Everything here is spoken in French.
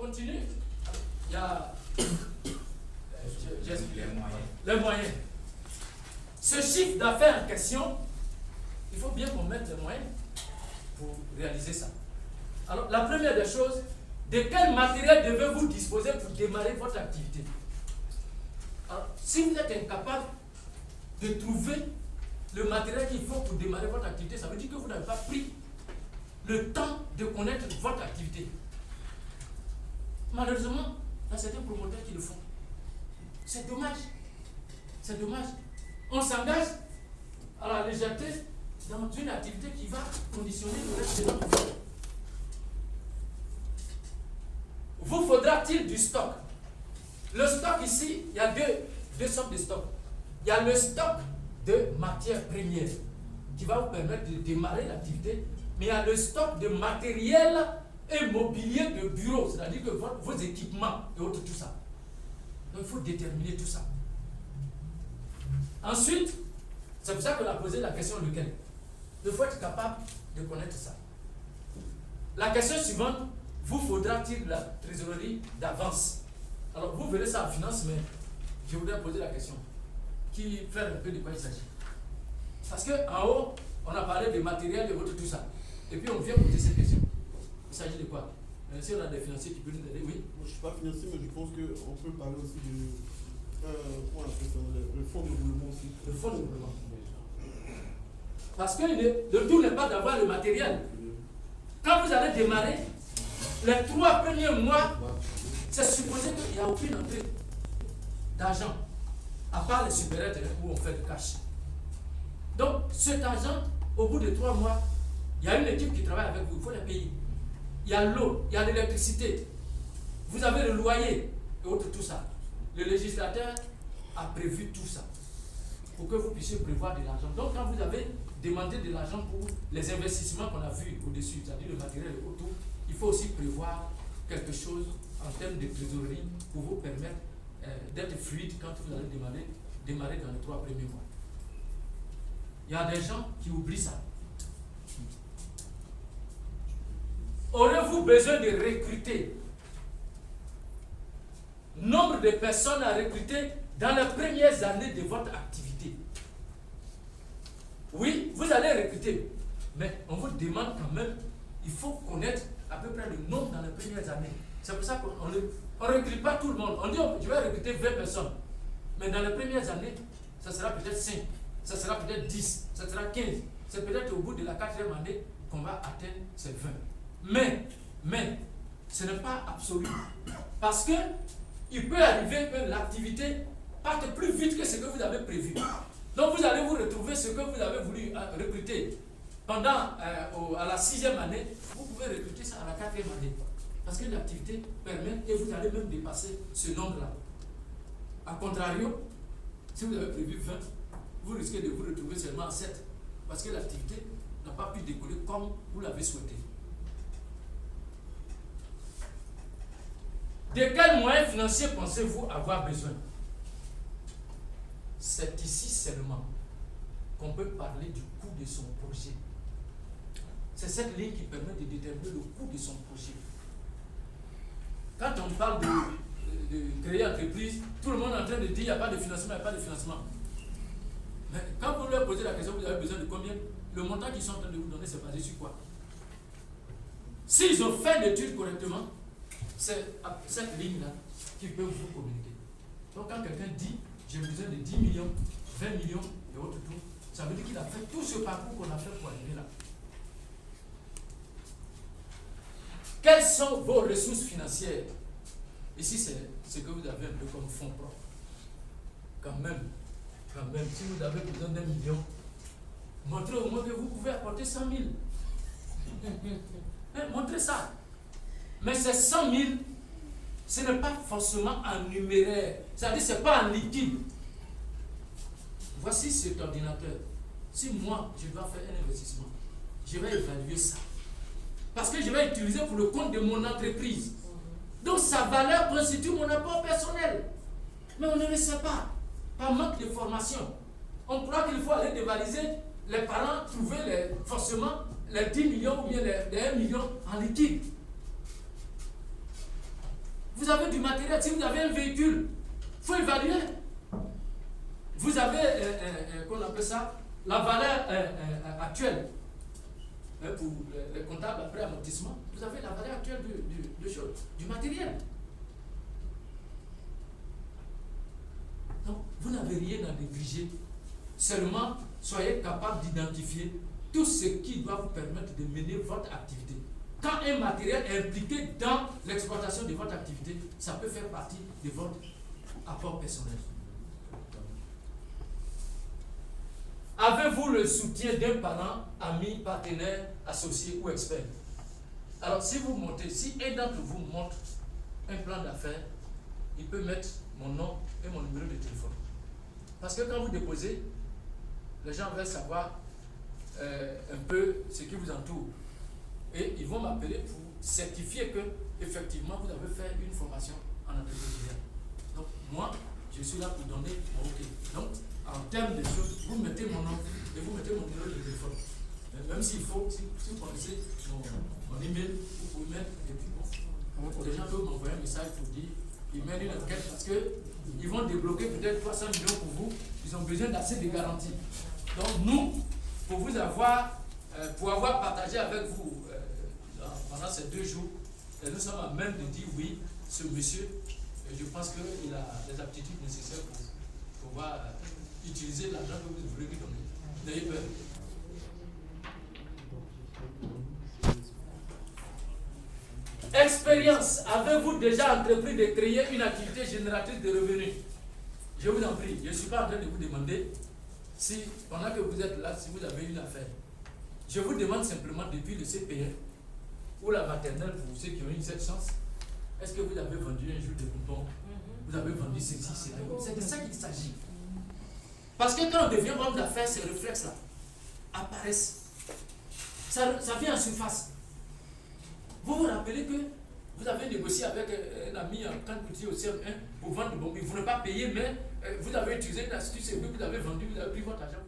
continue. Il y a les moyens. Ce chiffre d'affaires en question, il faut bien qu'on mette les moyens pour réaliser ça. Alors, la première des choses, de quel matériel devez-vous disposer pour démarrer votre activité? Alors, si vous êtes incapable de trouver le matériel qu'il faut pour démarrer votre activité, ça veut dire que vous n'avez pas pris le temps de connaître votre activité. Malheureusement, il y a certains promoteurs qui le font. C'est dommage. C'est dommage. On s'engage à la légèreté dans une activité qui va conditionner le reste de notre vie. Vous faudra-t-il du stock? Le stock ici, il y a deux sortes de stock. Il y a le stock de matières premières qui va vous permettre de démarrer l'activité, mais il y a le stock de matériel et mobilier de bureau, c'est-à-dire que vos équipements et autres, tout ça. Donc il faut déterminer tout ça. Ensuite, c'est pour ça qu'on a posé la question lequel. Il faut être capable de connaître ça. La question suivante, vous faudra-t-il la trésorerie d'avance? Alors vous verrez ça en finance, mais je voudrais poser la question. Qui fait un peu de quoi il s'agit? Parce qu'en haut, on a parlé de matériel et autres, tout ça. Et puis on vient poser cette question. Il s'agit de quoi? Si on a des financiers qui peuvent nous aider, oui. Moi, je ne suis pas financier, mais je pense qu'on peut parler aussi de le fonds de roulement aussi. Le fonds de roulement. Parce que le tout n'est pas d'avoir le matériel. Quand vous allez démarrer, les 3 premiers mois, c'est supposé qu'il n'y a aucune entrée d'argent, à part les supérettes où on fait du cash. Donc, cet argent, au bout de 3 mois, il y a une équipe qui travaille avec vous, il faut les payer. Il y a l'eau, il y a l'électricité, vous avez le loyer et autres, tout ça. Le législateur a prévu tout ça pour que vous puissiez prévoir de l'argent. Donc, quand vous avez demandé de l'argent pour les investissements qu'on a vus au-dessus, c'est-à-dire le matériel et autour, il faut aussi prévoir quelque chose en termes de trésorerie pour vous permettre d'être fluide quand vous allez démarrer dans les 3 premiers mois. Il y a des gens qui oublient ça. Aurez-vous besoin de recruter? Nombre de personnes à recruter dans les premières années de votre activité. Oui, vous allez recruter, mais on vous demande quand même, il faut connaître à peu près le nombre dans les premières années. C'est pour ça qu'on ne recrute pas tout le monde. On dit, je vais recruter 20 personnes, mais dans les premières années, ça sera peut-être 5, ça sera peut-être 10, ça sera 15. C'est peut-être au bout de la 4e année qu'on va atteindre ces 20. Mais, ce n'est pas absolu. Parce que il peut arriver que l'activité parte plus vite que ce que vous avez prévu. Donc vous allez vous retrouver ce que vous avez voulu recruter pendant à la 6e année, vous pouvez recruter ça à la 4e année. Parce que l'activité permet et vous allez même dépasser ce nombre-là. A contrario, si vous avez prévu 20, vous risquez de vous retrouver seulement à 7. Parce que l'activité n'a pas pu décoller comme vous l'avez souhaité. De quels moyens financiers pensez-vous avoir besoin? C'est ici seulement qu'on peut parler du coût de son projet. C'est cette ligne qui permet de déterminer le coût de son projet. Quand on parle de créer entreprise, tout le monde est en train de dire il n'y a pas de financement, il n'y a pas de financement. Mais quand vous leur posez la question, vous avez besoin de combien? Le montant qu'ils sont en train de vous donner, c'est basé sur quoi? S'ils ont fait l'étude correctement, c'est cette ligne-là qui peut vous communiquer. Donc quand quelqu'un dit j'ai besoin de 10 millions, 20 millions et autres tout, ça veut dire qu'il a fait tout ce parcours qu'on a fait pour arriver là. Quelles sont vos ressources financières? Ici, c'est ce que vous avez un peu comme fonds propres. Quand même, si vous avez besoin d'1 million, montrez au moins que vous pouvez apporter 100 000. Montrez ça. Mais ces 100 000, ce n'est pas forcément en numéraire. C'est-à-dire que ce n'est pas en liquide. Voici cet ordinateur. Si moi, je dois faire un investissement, je vais évaluer ça. Parce que je vais utiliser pour le compte de mon entreprise. Donc sa valeur constitue mon apport personnel. Mais on ne le sait pas. Par manque de formation. On croit qu'il faut aller dévaliser les parents, trouver forcément les 10 millions ou bien les 1 million en liquide. Vous avez du matériel. Si vous avez un véhicule, il faut évaluer. Vous avez, qu'on appelle ça, la valeur actuelle. Pour les comptables après amortissement, vous avez la valeur actuelle du matériel. Donc, vous n'avez rien à négliger. Seulement, soyez capable d'identifier tout ce qui doit vous permettre de mener votre activité. Quand un matériel est impliqué dans l'exploitation de votre activité, ça peut faire partie de votre apport personnel. Avez-vous le soutien d'un parent, ami, partenaire, associé ou expert? Alors, si vous montez, si un d'entre vous montre un plan d'affaires, il peut mettre mon nom et mon numéro de téléphone. Parce que quand vous déposez, les gens veulent savoir un peu ce qui vous entoure. Et ils vont m'appeler pour certifier que, effectivement, vous avez fait une formation en entrepreneuriat. Donc, moi, je suis là pour donner mon OK. Donc, en termes de choses, vous mettez mon nom et vous mettez mon numéro de téléphone. Même s'il faut, si vous connaissez mon email, vous pouvez mettre, et puis bon, les gens peuvent m'envoyer un message pour dire, ils mènent une enquête parce qu'ils vont débloquer peut-être 300 millions pour vous, ils ont besoin d'assez de garanties. Donc nous, pour avoir partagé avec vous pendant ces 2 jours, nous sommes à même de dire oui, ce monsieur, je pense qu'il a les aptitudes nécessaires pour pouvoir utiliser l'argent que vous voulez lui donner. N'ayez peur. Expérience. Avez-vous déjà entrepris de créer une activité génératrice de revenus? Je vous en prie, je ne suis pas en train de vous demander si, pendant que vous êtes là, si vous avez une affaire. Je vous demande simplement depuis le CPN ou la maternelle, pour ceux qui ont eu cette chance, est-ce que vous avez vendu un jour de bonbons? Vous avez vendu ceci, c'est de ça qu'il s'agit. Parce que quand on devient homme d'affaires, ces réflexes-là apparaissent. Ça vient en surface. Vous vous rappelez que vous avez négocié avec un ami quand vous étiez au CM1 pour vendre des bonbons. Vous n'avez pas payé, mais vous avez utilisé une astuce et vous avez vendu, vous avez pris votre argent.